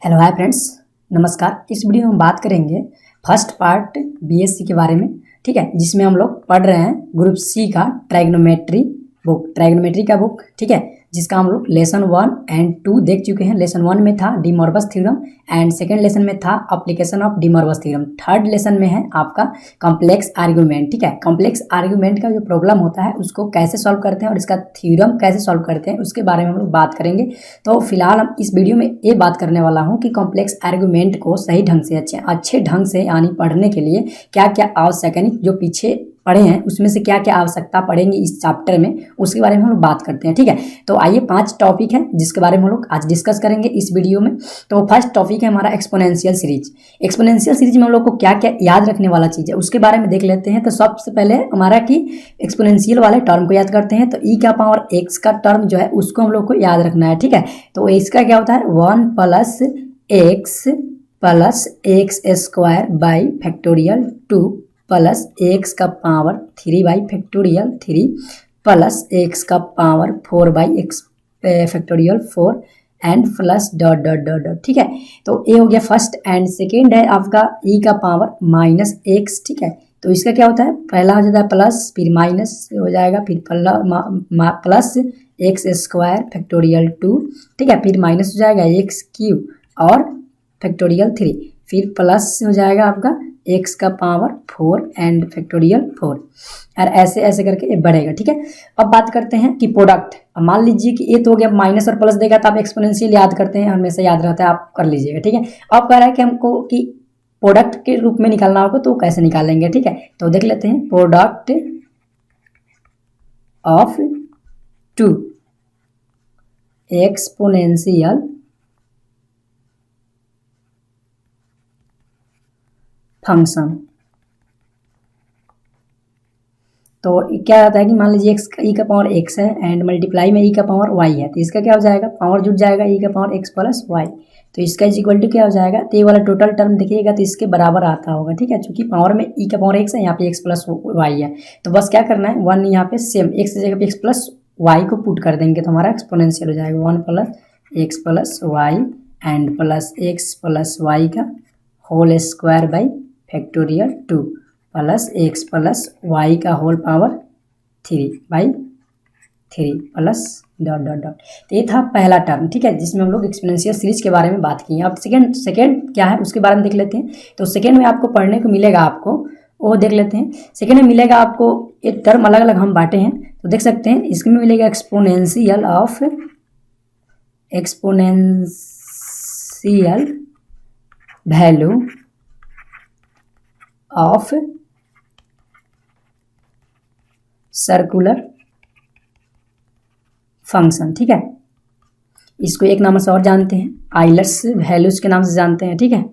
Hello hi friends, नमस्कार। इस video में हम बात करेंगे फर्स्ट पार्ट बीएससी के बारे में, ठीक है, जिसमें हम लोग पढ़ रहे हैं ग्रुप सी का ट्राइगोनोमेट्री का बुक, ठीक है, जिसका हम लोग लेसन 1 एंड 2 देख चुके हैं। लेसन 1 में था De Moivre's theorem and second lesson में था application of De Moivre's theorem. Third lesson में है आपका कॉम्प्लेक्स आर्गुमेंट, ठीक है। कॉम्प्लेक्स आर्गुमेंट का जो प्रॉब्लम होता है उसको कैसे सॉल्व करते हैं और इसका थ्योरम कैसे सॉल्व करते हैं उसके बारे में हम लोग बात करेंगे। तो फिलहाल हम इस वीडियो में ये बात करने वाला हूँ कि कॉम्प्लेक्स आर्गुमेंट को सही ढंग से अच्छे ढंग से यानी पढ़ने के लिए क्या क्या आवश्यक है, जो पीछे पढ़े हैं उसमें से क्या क्या आवश्यकता पड़ेंगी इस चैप्टर में, उसके बारे में हम लोग बात करते हैं, ठीक है। तो आइए 5 टॉपिक हैं जिसके बारे में हम लोग आज डिस्कस करेंगे इस वीडियो में। तो फर्स्ट टॉपिक है हमारा एक्सपोनेंशियल सीरीज। एक्सपोनेंशियल सीरीज में हम लोग को क्या क्या याद रखने वाला चीज़ है उसके बारे में देख लेते हैं। तो सबसे पहले हमारा कि एक्सपोनेंशियल वाले टर्म को याद करते हैं। तो ई का पावर एक्स का टर्म जो है उसको हम लोग को याद रखना है, ठीक है। तो इसका क्या होता है 1 plus X square by factorial 2 plus x का power 3 by factorial 3 plus x का power 4 by X factorial 4 and plus dot dot dot dot, ठीक है। तो ये हो गया फर्स्ट। एंड सेकेंड है आपका ई का पावर माइनस एक्स, ठीक है। तो इसका क्या होता है, पहला हो जाता है प्लस, फिर माइनस हो जाएगा, फिर प्लस एक्स स्क्वायर फैक्टोरियल 2, ठीक है, फिर माइनस हो जाएगा एक्स क्यूब और फैक्टोरियल 3, फिर प्लस हो जाएगा आपका एक्स का पावर 4 एंड फैक्टोरियल 4, और ऐसे ऐसे करके ये बढ़ेगा, ठीक है। अब बात करते हैं कि प्रोडक्ट। अब मान लीजिए कि ये तो हो गया, माइनस और प्लस देगा तो आप एक्सपोनेंशियल याद करते हैं, हमेशा याद रहता है, आप कर लीजिएगा, ठीक है। अब कह रहा है कि हमको कि प्रोडक्ट के रूप में निकालना होगा, तो कैसे निकालेंगे, ठीक है। तो देख लेते हैं, प्रोडक्ट ऑफ 2 एक्सपोनेंशियल फंक्शन। तो क्या होता है कि मान लीजिए एक्स ई का पावर एक्स है एंड मल्टीप्लाई में ई का पावर वाई है, तो इसका क्या हो जाएगा, पावर जुट जाएगा ई का पावर एक्स प्लस वाई। तो इसका इज इक्वल टू क्या हो जाएगा, तो ये वाला टोटल टर्म देखिएगा तो इसके बराबर आता होगा, ठीक है, क्योंकि पावर में ई का पावर एक्स है, यहाँ पे एक्स प्लस वाई है। तो बस क्या करना है, 1 यहाँ पे सेम एक्स की जगह पे एक्स प्लस वाई को पुट कर देंगे तो हमारा एक्सपोनेंशियल हो जाएगा 1 plus x plus y and plus x plus y का whole square by factorial 2 plus x plus y का whole power 3 by 3 plus dot dot dot. तो ये था पहला टर्म, ठीक है, जिसमें हम लोग एक्सपोनेंशियल सीरीज के बारे में बात की है। अब सेकेंड क्या है उसके बारे में देख लेते हैं। तो सेकेंड में आपको पढ़ने को मिलेगा, आपको वो देख लेते हैं। सेकेंड में मिलेगा आपको एक टर्म अलग अलग हम बांटे हैं, तो देख सकते हैं इसमें मिलेगा exponential value of circular function, ठीक है। इसको एक नाम से और जानते हैं, आइलर्स वैल्यूज के नाम से जानते हैं, ठीक है,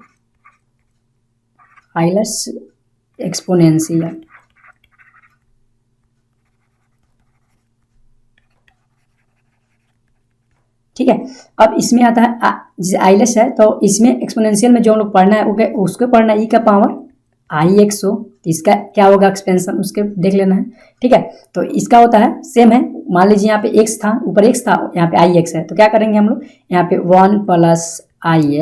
आइलर्स एक्सपोनेंशियल, ठीक है। अब इसमें आता है जैसे आइलर्स है, तो इसमें एक्सपोनेंशियल में जो हम लोग पढ़ना है उसको पढ़ना है ई का पावर आई एक्स हो, तो इसका क्या होगा एक्सपेंशन उसके देख लेना है, ठीक है। तो इसका होता है सेम है, मान लीजिए यहाँ पे एक्स था, ऊपर एक्स था, यहाँ पे आई एक्स है, तो क्या करेंगे हम लोग, यहाँ पे 1 प्लस आई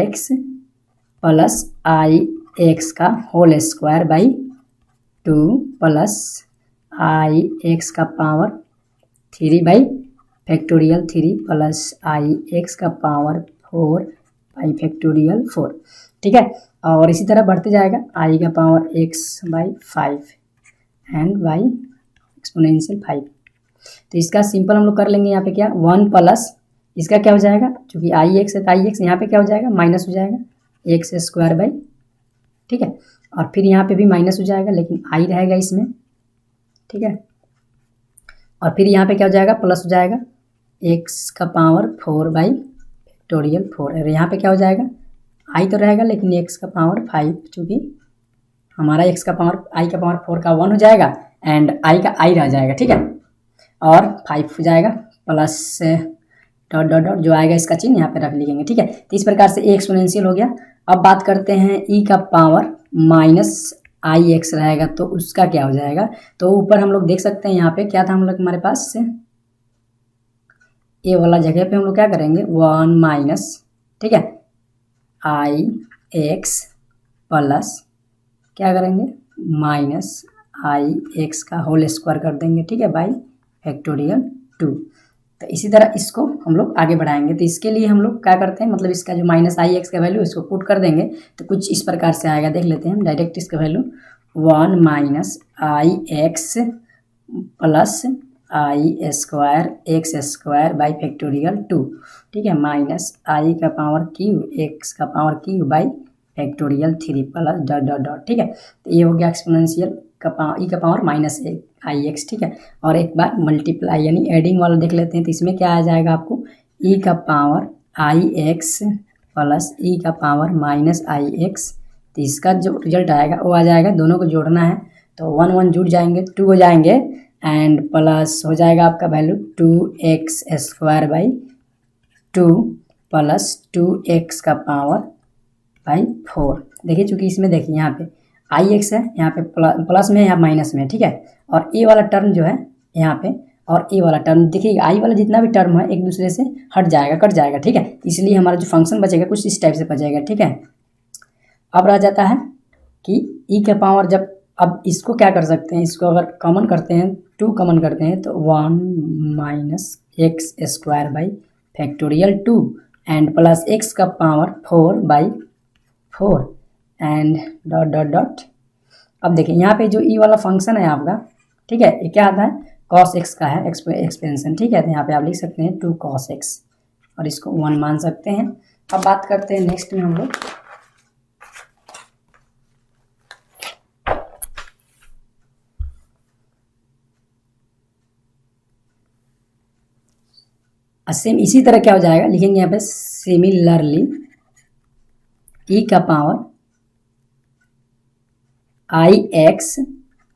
एक्स का whole square by 2 plus i x का power 3 by factorial 3 plus i x का पावर 4 बाई फैक्टोरियल 4, ठीक है। और इसी तरह बढ़ते जाएगा, आई का power x by 5 and by exponential 5। तो इसका सिंपल हम लोग कर लेंगे, यहाँ पे क्या 1 प्लस इसका क्या हो जाएगा, चूँकि आई एक्स है तो आई एक्स यहाँ पे क्या हो जाएगा माइनस हो जाएगा एक्स स्क्वायर बाई, ठीक है, और फिर यहाँ पे भी माइनस हो जाएगा लेकिन आई रहेगा इसमें, ठीक है, और फिर यहाँ पे क्या हो जाएगा प्लस हो जाएगा एक्स का पावर 4 बाई फैक्टोरियल 4, और यहाँ पे क्या हो जाएगा आई तो रहेगा लेकिन एक्स का पावर 5, चूँकि हमारा एक्स का पावर आई का पावर 4 का 1 हो जाएगा एंड आई का आई रह जाएगा, ठीक है, और 5 हो जाएगा प्लस डॉट डॉट डॉट जो आएगा इसका चिन्ह यहाँ पे रख लिखेंगे, ठीक है। तो इस प्रकार से एक्सपोनेंशियल हो गया। अब बात करते हैं ई का पावर माइनस आई एक्स रहेगा तो उसका क्या हो जाएगा, तो ऊपर हम लोग देख सकते हैं यहाँ पे क्या था हम लोग हमारे पास से ए वाला जगह पे हम लोग क्या करेंगे 1 माइनस, ठीक है, आई एक्स प्लस क्या करेंगे माइनस आई एक्स का होल स्क्वायर कर देंगे, ठीक है, बाई फैक्टोरियल 2। तो इसी तरह इसको हम लोग आगे बढ़ाएंगे। तो इसके लिए हम लोग क्या करते हैं, मतलब इसका जो माइनस आई एक्स का वैल्यू इसको पुट कर देंगे तो कुछ इस प्रकार से आएगा, देख लेते हैं हम डायरेक्ट इसका value 1 minus i x plus I square x square by factorial 2, ठीक है, माइनस आई का पावर क्यू एक्स का power Q by factorial 3 plus dot dot dot, ठीक है। तो ये हो गया एक्सपोनेंशियल का पावर ई का पावर माइनस आई एक्स, ठीक है। और एक बार मल्टीप्लाई यानी एडिंग वाला देख लेते हैं। तो इसमें क्या आ जाएगा आपको ई का पावर आई एक्स प्लस ई का पावर माइनस आई एक्स। तो इसका जो रिजल्ट आएगा वो आ जाएगा, दोनों को जोड़ना है तो 1 1 जुड़ जाएंगे 2 हो जाएंगे एंड प्लस हो जाएगा आपका value 2x square by 2 plus 2x का पावर बाई 4। देखिए चूँकि इसमें देखिए यहाँ पे आई एक्स है, यहाँ पे प्लस में है, यहाँ माइनस में, ठीक है। और ए वाला टर्म जो है यहाँ पे और ए वाला टर्म देखिए आई वाला जितना भी टर्म है एक दूसरे से हट जाएगा, कट जाएगा, ठीक है। इसलिए हमारा जो फंक्शन बचेगा कुछ इस टाइप से बचेगा, ठीक है। अब रह जाता है कि ई का पावर, जब अब इसको क्या कर सकते हैं, इसको अगर कॉमन करते हैं 2 कॉमन करते हैं तो 1 minus x square by factorial 2 and plus x का power 4 by 4 and dot dot dot. अब देखिए यहाँ पे जो ई वाला फंक्शन है आपका, ठीक है, ये क्या आता है कॉस एक्स का है एक्सपेंशन, ठीक है। तो यहाँ पे आप लिख सकते हैं 2 कॉस एक्स और इसको 1 मान सकते हैं। अब बात करते हैं नेक्स्ट में हम लोग सेम इसी तरह क्या हो जाएगा, लिखेंगे यहाँ पे सिमिलरली ई का पावर आई एक्स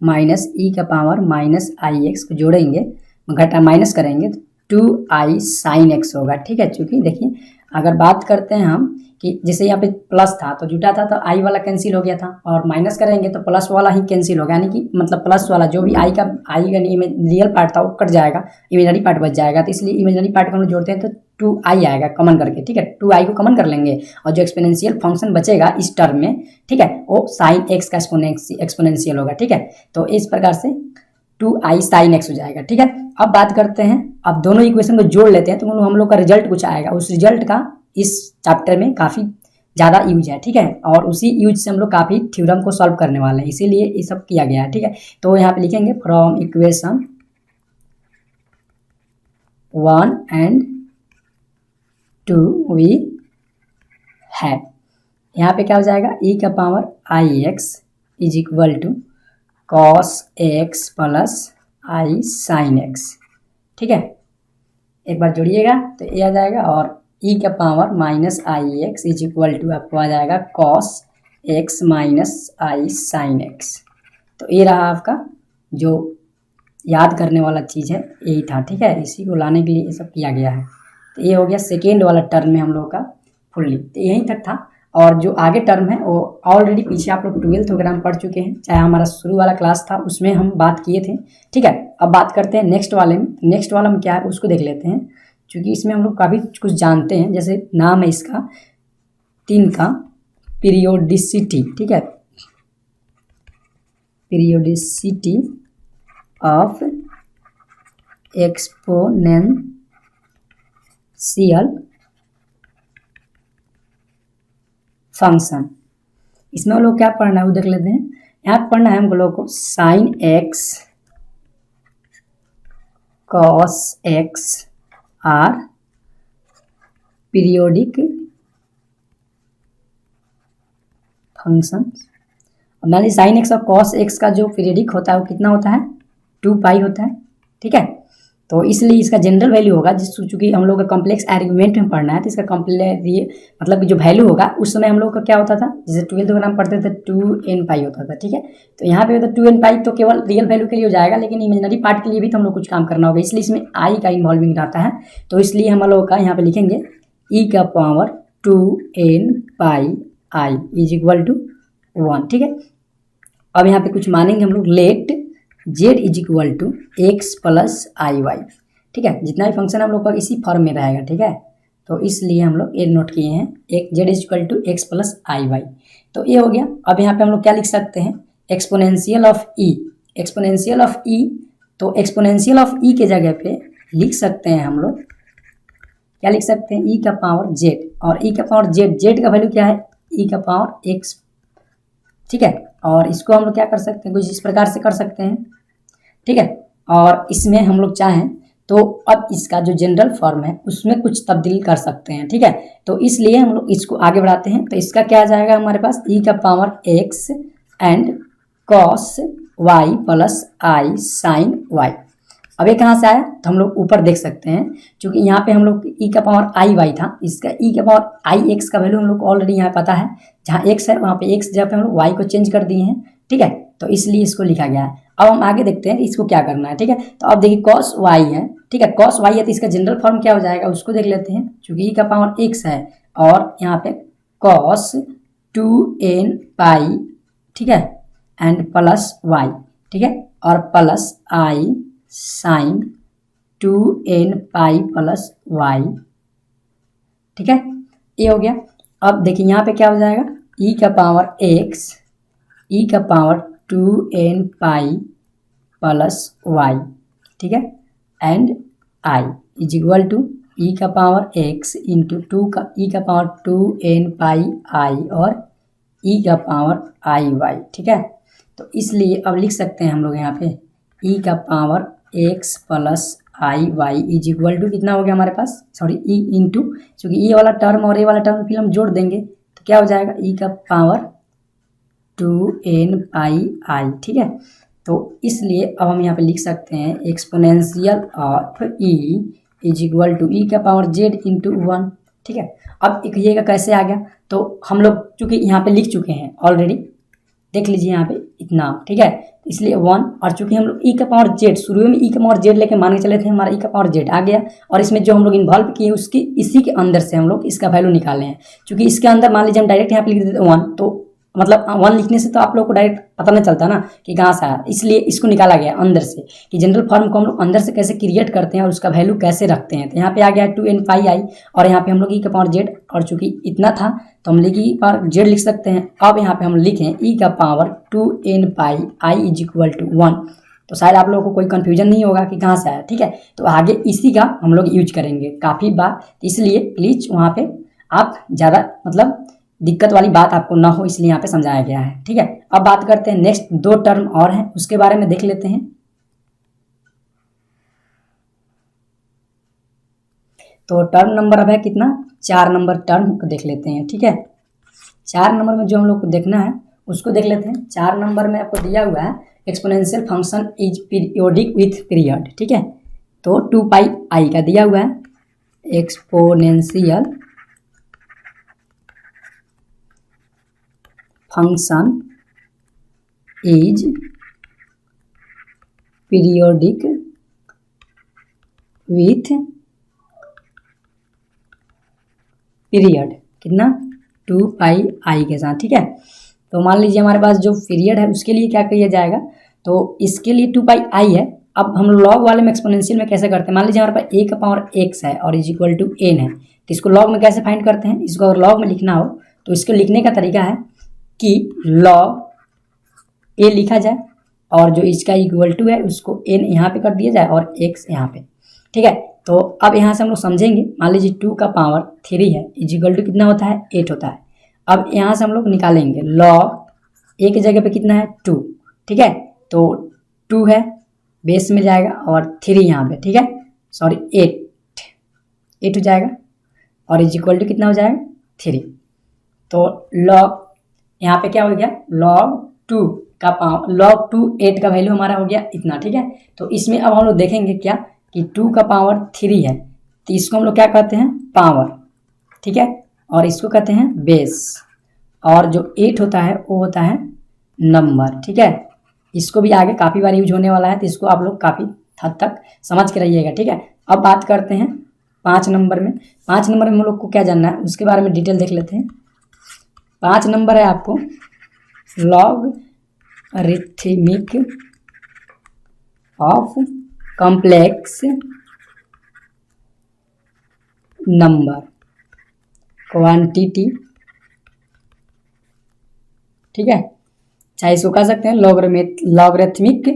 माइनस ई का पावर माइनस आई एक्स को जोड़ेंगे, घटा माइनस करेंगे तो 2i साइन एक्स होगा, ठीक है। चूँकि देखिए अगर बात करते हैं हम कि जैसे यहाँ पे प्लस था तो जुटा था तो आई वाला कैंसिल हो गया था और माइनस करेंगे तो प्लस वाला ही कैंसिल होगा, यानी कि मतलब प्लस वाला जो भी आई का रियल पार्ट था वो कट जाएगा, इमेजनरी पार्ट बच जाएगा। तो इसलिए इमेजनरी पार्ट को हम जोड़ते हैं तो 2i आएगा कॉमन करके, ठीक है। 2i को कॉमन कर लेंगे और जो एक्सपोनेंशियल फंक्शन बचेगा इस टर्म में, ठीक है, वो साइन एक्स का एक्सपोनेंशियल होगा, ठीक है। तो इस प्रकार से 2i साइन एक्स हो जाएगा, ठीक है। अब बात करते हैं, अब दोनों इक्वेशन को जोड़ लेते हैं तो हम लोग का रिजल्ट कुछ आएगा। उस रिजल्ट का इस चैप्टर में काफ़ी ज़्यादा यूज है, ठीक है, और उसी यूज से हम लोग काफ़ी थ्योरम को सॉल्व करने वाले हैं, इसीलिए ये सब किया गया है, ठीक है। तो यहाँ पे लिखेंगे फ्रॉम इक्वेशन 1 एंड 2 वी है, यहाँ पे क्या हो जाएगा ई का power i x is equal to cos x plus i sine x, ठीक है। एक बार जोड़िएगा तो ये आ जाएगा और ई का power minus i x is equal to आपको आ जाएगा cos x minus i sine x. तो ये रहा आपका जो याद करने वाला चीज़ है, यही था, ठीक है। इसी को लाने के लिए ये सब किया गया है। तो ये हो गया सेकेंड वाला टर्म में हम लोग का फुल्ली, तो यहीं तक था। और जो आगे टर्म है वो ऑलरेडी पीछे आप लोग 12th वगैरह में पढ़ चुके हैं, चाहे हमारा शुरू वाला क्लास था उसमें हम बात किए थे, ठीक है। अब बात करते हैं नेक्स्ट वाले में। नेक्स्ट वाला में क्या है उसको देख लेते हैं, क्योंकि इसमें हम लोग काफ़ी कुछ जानते हैं। जैसे नाम है इसका 3 का पीरियोडिसिटी, ठीक है, पीरियोडिसिटी ऑफ एक्सपोनेंशियल फंक्शन। इसमें हम लोग क्या पढ़ना है वो देख लेते हैं। यहाँ पढ़ना है हम लोग को sine x cos x are periodic function. अब मान लीजिए साइन एक्स और कॉस एक्स का जो पीरियोडिक होता है वो कितना होता है 2 पाई होता है, ठीक है। तो इसलिए इसका जनरल वैल्यू होगा, जिस चूँकि हम लोग का कॉम्प्लेक्स आर्गुमेंट में पढ़ना है तो इसका कॉम्प्लेक्स ये मतलब जो वैल्यू होगा उस समय हम लोग का क्या होता था, जैसे 12th वगैरह में पढ़ते थे 2n पाई होता था, ठीक है। तो यहाँ पे होता 2n पाई तो केवल रियल वैल्यू के लिए हो जाएगा, लेकिन इमेजिनरी पार्ट के लिए भी तो हम लोग कुछ काम करना होगा, इसलिए इसमें आई का इन्वॉल्विंग रहता है। तो इसलिए हम लोग का यहाँ पे लिखेंगे ई का power 2n pi i is equal to 1, ठीक है। अब यहाँ पे कुछ मानेंगे हम लोग, let z is equal to x plus i y, ठीक है। जितना भी फंक्शन हम लोग का इसी फॉर्म में रहेगा, ठीक है। तो इसलिए हम लोग ये नोट किए हैं एक z is equal to x plus i y. तो ये हो गया। अब यहाँ पे हम लोग क्या लिख सकते हैं, exponential of e, exponential of e. तो एक्सपोनेंशियल ऑफ ई के जगह पे लिख सकते हैं हम लोग, क्या लिख सकते हैं, ई का पावर जेड, और ई का पावर जेड, जेड का वैल्यू क्या है, ई का पावर एक्स, ठीक है। और इसको हम लोग क्या कर सकते हैं, कुछ इस प्रकार से कर सकते हैं, ठीक है। और इसमें हम लोग चाहें तो अब इसका जो जनरल फॉर्म है उसमें कुछ तब्दीली कर सकते हैं, ठीक है। तो इसलिए हम लोग इसको आगे बढ़ाते हैं। तो इसका क्या आ जाएगा हमारे पास, ई का power x and cos y plus i sine y. अब ये कहाँ से आया, तो हम लोग ऊपर देख सकते हैं, क्योंकि यहाँ पे हम लोग ई का पावर आई वाई था, इसका ई का पावर आई एक्स का वैल्यू हम लोग को ऑलरेडी यहाँ पता है, जहाँ एक्स है वहाँ पे एक्स जगह पे हम लोग वाई को चेंज कर दिए हैं, ठीक है। तो इसलिए इसको लिखा गया है। अब हम आगे देखते हैं कि इसको क्या करना है, ठीक है। तो अब देखिए कॉस वाई है, ठीक है, कॉस वाई है, तो इसका जनरल फॉर्म क्या हो जाएगा उसको देख लेते हैं। चूंकि ई का पावर एक्स है और यहाँ पे कॉस 2n पाई, ठीक है, एंड प्लस वाई, ठीक है, और plus i sine 2n pi plus y, ठीक है, ये हो गया। अब देखिए यहाँ पे क्या हो जाएगा, ई का पावर एक्स, ई का power 2n pi plus y, ठीक है, and i is equal to e का पावर एक्स इंटू टू का ई का पावर 2n पाई आई और ई का पावर आई वाई, ठीक है। तो इसलिए अब लिख सकते हैं हम लोग यहाँ पे ई का power x plus i y is equal to कितना हो गया हमारे पास, सॉरी ई इंटू, क्योंकि ये वाला टर्म और ये वाला टर्म फिर हम जोड़ देंगे तो क्या हो जाएगा, ई का पावर 2n पाई आई, ठीक है। तो इसलिए अब हम यहाँ पे लिख सकते हैं exponential of e is equal to e का पावर जेड इंटू 1, ठीक है। अब ये का कैसे आ गया, तो हम लोग चूँकि यहाँ पे लिख चुके हैं ऑलरेडी, देख लीजिए यहाँ पे इतना, ठीक है, इसलिए 1, और चूंकि हम लोग ई का पावर जेड शुरू में ई का पावर जेड लेके मान के चले थे, हमारा ई का पावर जेड आ गया, और इसमें जो हम लोग इन्वॉल्व किए उसकी इसी के अंदर से हम लोग इसका वैल्यू निकाले हैं। चूंकि इसके अंदर मान लीजिए हम डायरेक्ट यहाँ पे लिख देते 1, तो मतलब 1 लिखने से तो आप लोग को डायरेक्ट पता नहीं चलता ना कि कहाँ से आया, इसलिए इसको निकाला गया अंदर से, कि जनरल फॉर्म को हम लोग अंदर से कैसे क्रिएट करते हैं और उसका वैल्यू कैसे रखते हैं। तो यहाँ पे आ गया 2n पाई आई, और यहाँ पे हम लोग ई का पावर जेड, और चूंकि इतना था तो हम लिख ई पावर जेड लिख सकते हैं। अब यहाँ पे हम लिखें ई का power 2n pi i is equal to 1, तो शायद आप लोगों को कोई कंफ्यूजन नहीं होगा कि कहाँ से आया, ठीक है। तो आगे इसी का हम लोग यूज करेंगे काफ़ी बार, इसलिए प्लीज वहाँ पे आप ज़्यादा मतलब दिक्कत वाली बात आपको ना हो, इसलिए यहाँ पे समझाया गया है, ठीक है। अब बात करते हैं नेक्स्ट 2 टर्म और हैं, उसके बारे में देख लेते हैं। तो टर्म नंबर अब है कितना, 4 नंबर टर्म को देख लेते हैं, ठीक है। 4 नंबर में जो हम लोग को देखना है उसको देख लेते हैं। 4 नंबर में आपको दिया हुआ है exponential function is periodic with period, ठीक है। तो 2 पाई आई का दिया हुआ है, exponential function is periodic with period, कितना, 2 पाई आई के साथ, ठीक है। तो मान लीजिए हमारे पास जो पीरियड है उसके लिए क्या किया जाएगा, तो इसके लिए 2 पाई आई है। अब हम लॉग वाले में एक्सपोनेंशियल में कैसे करते हैं, मान लीजिए हमारे पास ए का पावर एक्स है और इज इक्वल टू एन है, तो इसको लॉग में कैसे फाइंड करते हैं, इसको अगर लॉग में लिखना हो तो इसको लिखने का तरीका है कि लॉग ए लिखा जाए और जो इसका इक्वल टू है उसको एन यहाँ पे कर दिया जाए और एक्स यहाँ पे, ठीक है। तो अब यहाँ से हम लोग समझेंगे, मान लीजिए 2 का पावर 3 है इज इक्वल टू कितना होता है, 8 होता है। अब यहाँ से हम लोग निकालेंगे लॉग ए की जगह पे कितना है 2, ठीक है। तो 2 है बेस में जाएगा और 3 यहाँ पे, ठीक है, सॉरी 8 हो जाएगा और इज इक्वल टू कितना हो जाएगा 3। तो लॉग यहाँ पे क्या हो गया, लॉग 2 का पावर, लॉग 2 8 का वैल्यू हमारा हो गया इतना, ठीक है। तो इसमें अब हम लोग देखेंगे क्या कि 2 का पावर 3 है, तो इसको हम लोग क्या कहते हैं, पावर, ठीक है, और इसको कहते हैं बेस, और जो 8 होता है वो होता है नंबर, ठीक है। इसको भी आगे काफ़ी बार यूज होने वाला है, तो इसको आप लोग काफ़ी हद तक समझ के रहिएगा, ठीक है। अब बात करते हैं 5 नंबर में। 5 नंबर में हम लोग को क्या जानना है उसके बारे में डिटेल देख लेते हैं। 5 नंबर है आपको logarithmic of complex number, quantity, ठीक है, चाहे इसको कह सकते हैं logarithmic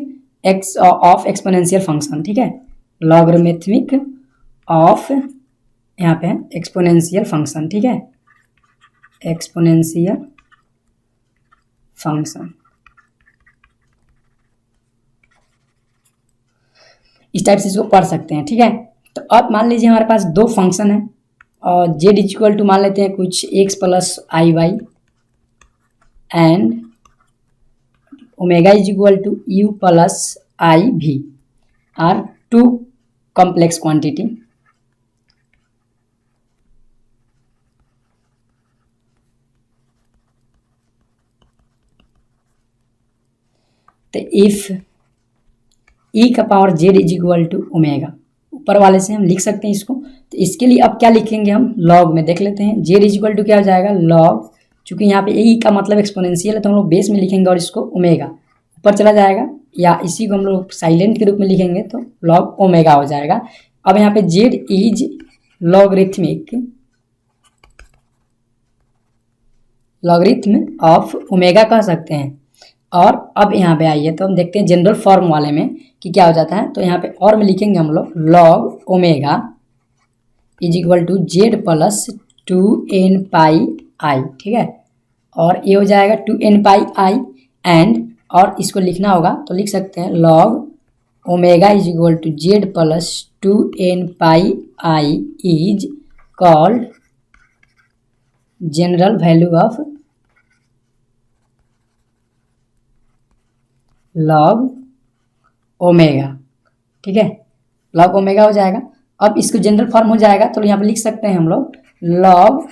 x of exponential function, ठीक है, लॉगरिथमिक ऑफ, यहाँ पे है एक्सपोनेंशियल फंक्शन, ठीक है, एक्सपोनेंशियल फंक्शन। इस टाइप से इसको पढ़ सकते हैं, ठीक है। तो अब मान लीजिए हमारे पास दो फंक्शन है और जेड इक्वल टू मान लेते हैं कुछ x plus i y and omega is equal to u plus i भी आर टू कॉम्प्लेक्स क्वांटिटी। तो इफ ई का power z is equal to omega, ऊपर वाले से हम लिख सकते हैं इसको। तो इसके लिए अब क्या लिखेंगे हम, लॉग में देख लेते हैं। जेड इज इक्वल टू क्या हो जाएगा, लॉग, चूंकि यहाँ पे ई का मतलब एक्सपोनेंशियल है तो हम लोग बेस में लिखेंगे और इसको ओमेगा ऊपर चला जाएगा, या इसी को हम लोग साइलेंट के रूप में लिखेंगे तो लॉग ओमेगा हो जाएगा। अब यहाँ पे Z is logarithm of omega कह सकते हैं। और अब यहाँ पे आइए तो हम देखते हैं जनरल फॉर्म वाले में कि क्या हो जाता है। तो यहाँ पे और में लिखेंगे हम लोग log omega is equal to z plus 2n pi i, ठीक है, और ये हो जाएगा 2n पाई आई एंड, और इसको लिखना होगा तो लिख सकते हैं log omega is equal to z plus 2n pi i is called general value of log omega, ठीक है, लॉग ओमेगा हो जाएगा। अब इसको जनरल फॉर्म हो जाएगा तो यहाँ पे लिख सकते हैं हम लोग log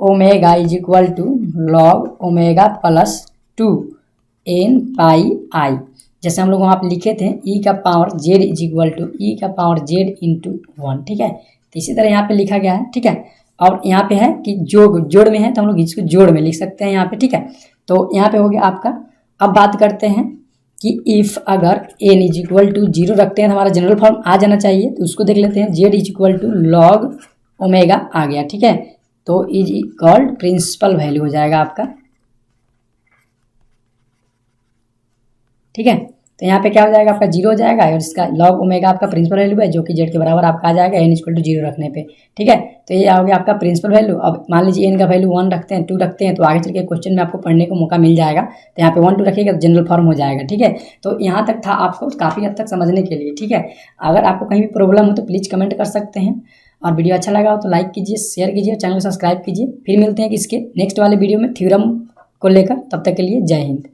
omega is equal to log omega plus 2n pi i, जैसे हम लोग वहाँ पे लिखे थे ई का power z is equal to e का पावर जेड इंटू 1, ठीक है। तो इसी तरह यहाँ पे लिखा गया है, ठीक है। और यहाँ पे है कि जोड़ में है तो हम लोग इसको जोड़ में लिख सकते हैं यहाँ पे, ठीक है। तो यहाँ पे हो गया आपका। अब बात करते हैं कि इफ़ अगर n इज इक्वल टू 0 रखते हैं तो हमारा जनरल फॉर्म आ जाना चाहिए, तो उसको देख लेते हैं। Z is equal to log omega आ गया, ठीक है, तो इज कॉल्ड प्रिंसिपल वैल्यू हो जाएगा आपका, ठीक है। तो यहाँ पे क्या हो जाएगा आपका 0 हो जाएगा और इसका लॉग ओमेगा आपका प्रिंसिपल वैल्यू है जो कि जेड के बराबर आपका आ जाएगा n इक्वल टू 0 रखने पे, ठीक है। तो ये आ गया आपका प्रिंसिपल वैल्यू। अब मान लीजिए n का वैल्यू 1 रखते हैं, 2 रखते हैं, तो आगे चल के क्वेश्चन में आपको पढ़ने को मौका मिल जाएगा। तो यहाँ पे 1 2 रखिएगा तो जनरल फॉर्म हो जाएगा, ठीक है। तो यहाँ तक था आपको काफ़ी हद तक समझने के लिए, ठीक है। अगर आपको कहीं भी प्रॉब्लम हो तो प्लीज़ कमेंट कर सकते हैं, और वीडियो अच्छा लगा हो तो लाइक कीजिए, शेयर कीजिए, चैनल को सब्सक्राइब कीजिए। फिर मिलते हैं कि इसके नेक्स्ट वाले वीडियो में थ्योरम को लेकर, तब तक के लिए जय हिंद।